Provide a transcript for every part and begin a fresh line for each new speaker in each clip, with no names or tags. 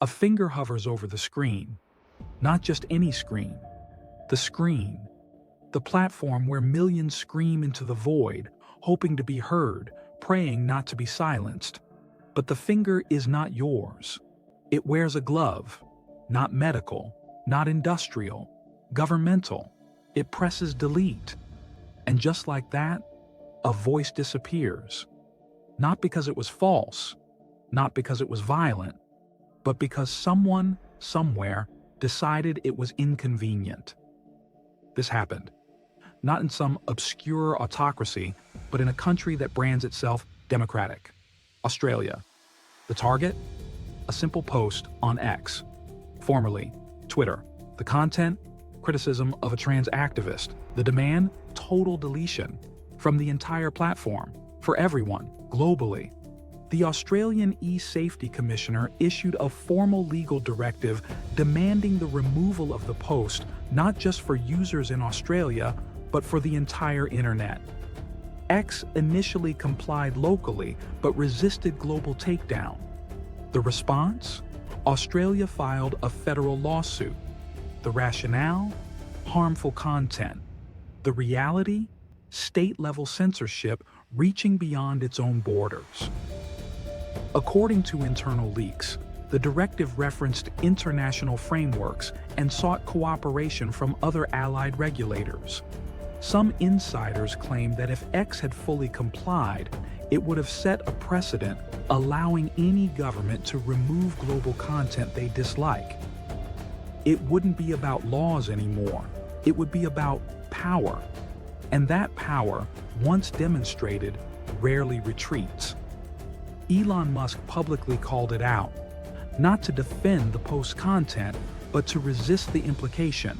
A finger hovers over the screen. Not just any screen. The screen. The platform where millions scream into the void, hoping to be heard, praying not to be silenced. But the finger is not yours. It wears a glove. Not medical, not industrial, governmental. It presses delete. And just like that, a voice disappears. Not because it was false, not because it was violent, but because someone, somewhere, decided it was inconvenient. This happened. Not in some obscure autocracy, but in a country that brands itself democratic. Australia. The target? A simple post on X, formerly Twitter. The content? Criticism of a trans activist. The demand? Total deletion. From the entire platform. For everyone, globally. The Australian eSafety Commissioner issued a formal legal directive demanding the removal of the post, not just for users in Australia, but for the entire internet. X initially complied locally, but resisted global takedown. The response? Australia filed a federal lawsuit. The rationale? Harmful content. The reality? State-level censorship reaching beyond its own borders. According to internal leaks, the directive referenced international frameworks and sought cooperation from other allied regulators. Some insiders claim that if X had fully complied, it would have set a precedent allowing any government to remove global content they dislike. It wouldn't be about laws anymore. It would be about power. And that power, once demonstrated, rarely retreats. Elon Musk publicly called it out, not to defend the post's content, but to resist the implication.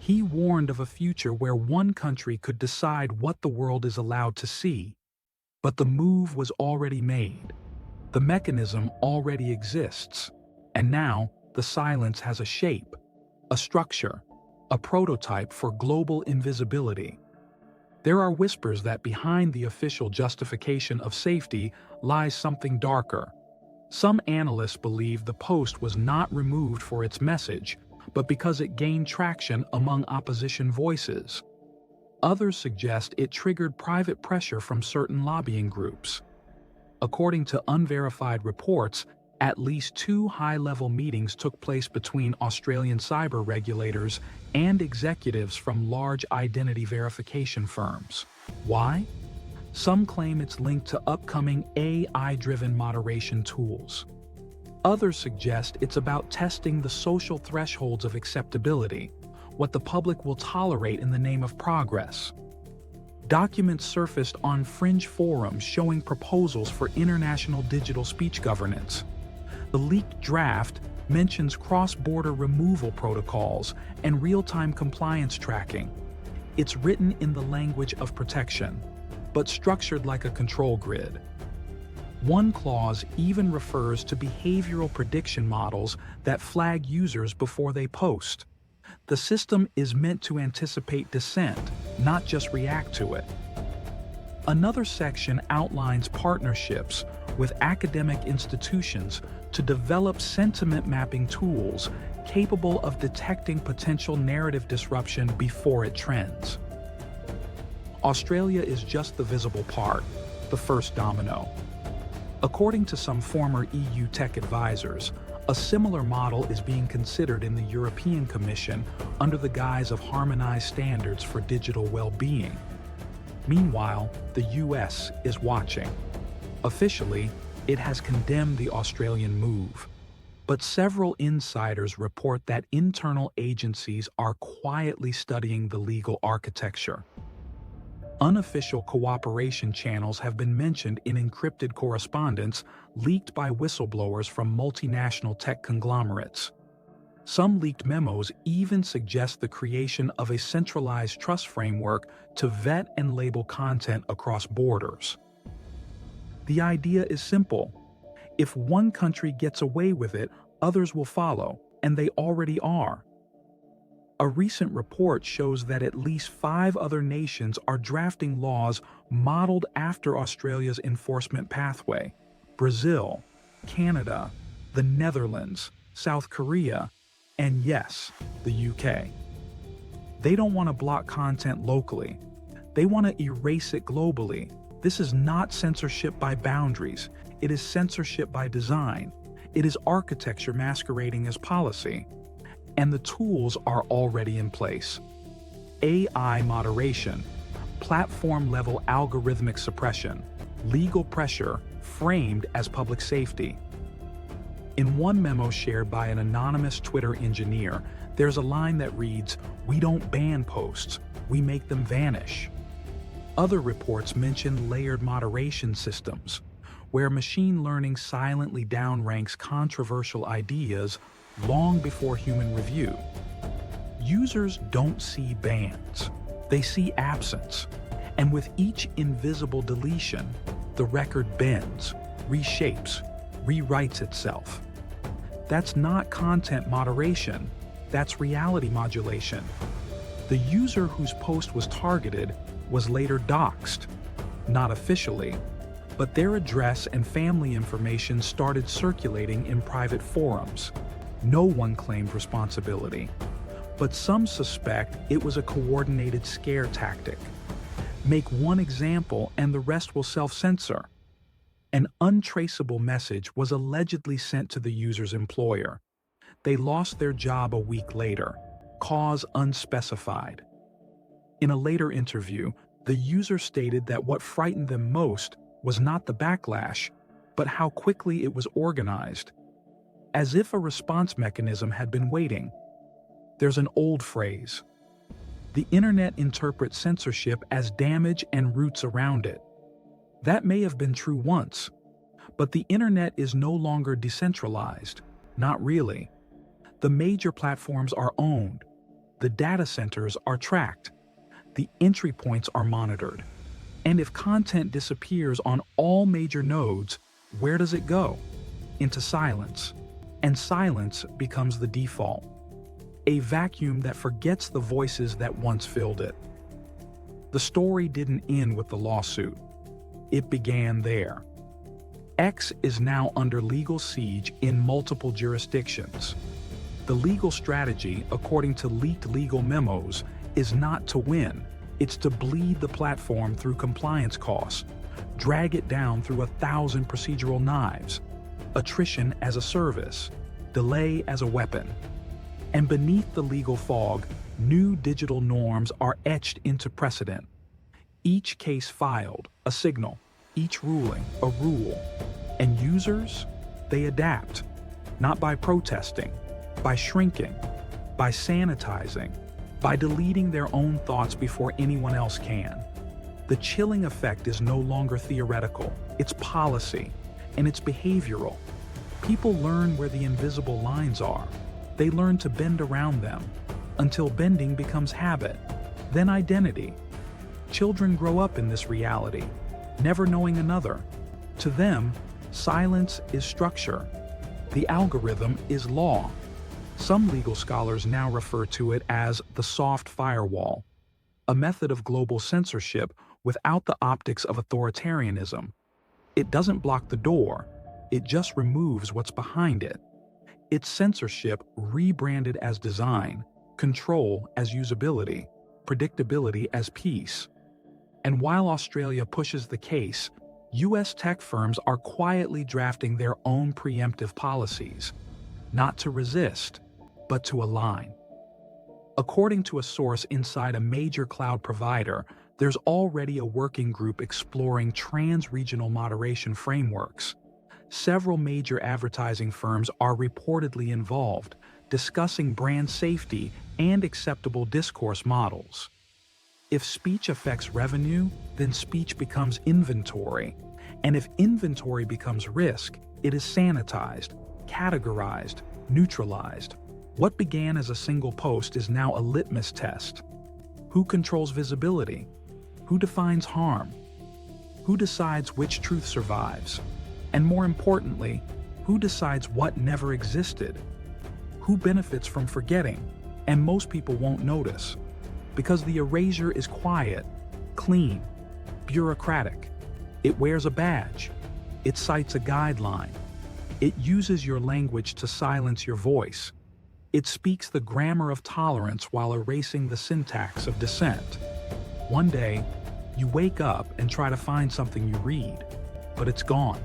He warned of a future where one country could decide what the world is allowed to see. But the move was already made. The mechanism already exists. And now, the silence has a shape, a structure, a prototype for global invisibility. There are whispers that behind the official justification of safety lies something darker. Some analysts believe the post was not removed for its message, but because it gained traction among opposition voices. Others suggest it triggered private pressure from certain lobbying groups. According to unverified reports, at least 2 high-level meetings took place between Australian cyber regulators and executives from large identity verification firms. Why? Some claim it's linked to upcoming AI-driven moderation tools. Others suggest it's about testing the social thresholds of acceptability, what the public will tolerate in the name of progress. Documents surfaced on fringe forums showing proposals for international digital speech governance. The leaked draft mentions cross-border removal protocols and real-time compliance tracking. It's written in the language of protection, but structured like a control grid. One clause even refers to behavioral prediction models that flag users before they post. The system is meant to anticipate dissent, not just react to it. Another section outlines partnerships with academic institutions to develop sentiment mapping tools capable of detecting potential narrative disruption before it trends. Australia is just the visible part, the first domino. According to some former EU tech advisors, a similar model is being considered in the European Commission under the guise of harmonized standards for digital well-being. Meanwhile, the US is watching. Officially, it has condemned the Australian move. But several insiders report that internal agencies are quietly studying the legal architecture. Unofficial cooperation channels have been mentioned in encrypted correspondence leaked by whistleblowers from multinational tech conglomerates. Some leaked memos even suggest the creation of a centralized trust framework to vet and label content across borders. The idea is simple. If one country gets away with it, others will follow, and they already are. A recent report shows that at least 5 other nations are drafting laws modeled after Australia's enforcement pathway: Brazil, Canada, the Netherlands, South Korea, and yes, the UK. They don't want to block content locally. They want to erase it globally. This is not censorship by boundaries. It is censorship by design. It is architecture masquerading as policy. And the tools are already in place. AI moderation, platform-level algorithmic suppression, legal pressure framed as public safety. In one memo shared by an anonymous Twitter engineer, there's a line that reads, "We don't ban posts, we make them vanish." Other reports mention layered moderation systems, where machine learning silently downranks controversial ideas long before human review. Users don't see bans, they see absence. And with each invisible deletion, the record bends, reshapes, rewrites itself. That's not content moderation, that's reality modulation. The user whose post was targeted was later doxxed, not officially, but their address and family information started circulating in private forums. No one claimed responsibility, but some suspect it was a coordinated scare tactic. Make one example and the rest will self-censor. An untraceable message was allegedly sent to the user's employer. They lost their job a week later, cause unspecified. In a later interview, the user stated that what frightened them most was not the backlash, but how quickly it was organized. As if a response mechanism had been waiting. There's an old phrase. The internet interprets censorship as damage and roots around it. That may have been true once, but the internet is no longer decentralized. Not really. The major platforms are owned. The data centers are tracked. The entry points are monitored. And if content disappears on all major nodes, where does it go? Into silence. And silence becomes the default. A vacuum that forgets the voices that once filled it. The story didn't end with the lawsuit. It began there. X is now under legal siege in multiple jurisdictions. The legal strategy, according to leaked legal memos, is not to win. It's to bleed the platform through compliance costs, drag it down through 1,000 procedural knives, attrition as a service, delay as a weapon. And beneath the legal fog, new digital norms are etched into precedent. Each case filed, a signal, each ruling, a rule. And users, they adapt, not by protesting, by shrinking, by sanitizing, by deleting their own thoughts before anyone else can. The chilling effect is no longer theoretical, it's policy, and it's behavioral. People learn where the invisible lines are. They learn to bend around them, until bending becomes habit, then identity. Children grow up in this reality, never knowing another. To them, silence is structure. The algorithm is law. Some legal scholars now refer to it as the soft firewall, a method of global censorship without the optics of authoritarianism. It doesn't block the door, it just removes what's behind it. It's censorship rebranded as design, control as usability, predictability as peace. And while Australia pushes the case, US tech firms are quietly drafting their own preemptive policies, not to resist, but to align. According to a source inside a major cloud provider, there's already a working group exploring trans-regional moderation frameworks. Several major advertising firms are reportedly involved, discussing brand safety and acceptable discourse models. If speech affects revenue, then speech becomes inventory. And if inventory becomes risk, it is sanitized, categorized, neutralized. What began as a single post is now a litmus test. Who controls visibility? Who defines harm? Who decides which truth survives? And more importantly, who decides what never existed? Who benefits from forgetting? And most people won't notice, because the erasure is quiet, clean, bureaucratic. It wears a badge. It cites a guideline. It uses your language to silence your voice. It speaks the grammar of tolerance while erasing the syntax of dissent. One day, you wake up and try to find something you read, but it's gone.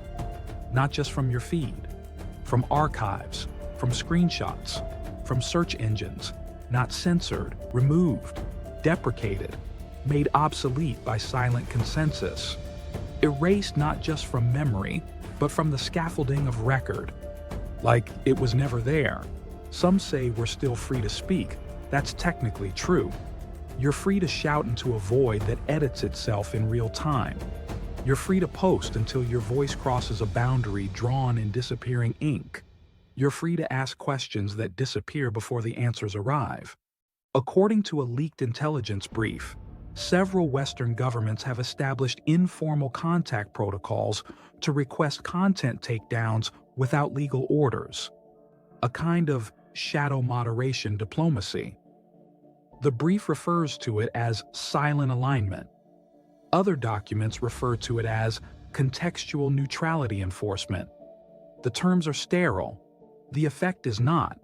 Not just from your feed, from archives, from screenshots, from search engines, not censored, removed, deprecated, made obsolete by silent consensus. Erased not just from memory, but from the scaffolding of record. Like it was never there. Some say we're still free to speak. That's technically true. You're free to shout into a void that edits itself in real time. You're free to post until your voice crosses a boundary drawn in disappearing ink. You're free to ask questions that disappear before the answers arrive. According to a leaked intelligence brief, several Western governments have established informal contact protocols to request content takedowns without legal orders. A kind of shadow moderation diplomacy. The brief refers to it as silent alignment. Other documents refer to it as contextual neutrality enforcement. The terms are sterile. The effect is not.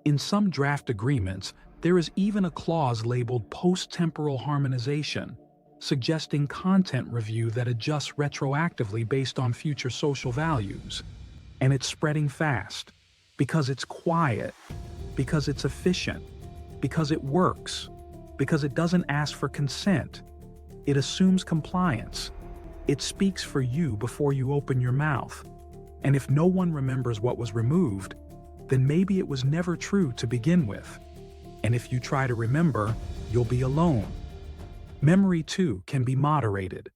In some draft agreements, there is even a clause labeled post-temporal harmonization, suggesting content review that adjusts retroactively based on future social values. And it's spreading fast, because it's quiet, because it's efficient, because it works, because it doesn't ask for consent. It assumes compliance. It speaks for you before you open your mouth. And if no one remembers what was removed, then maybe it was never true to begin with. And if you try to remember, you'll be alone. Memory, too, can be moderated.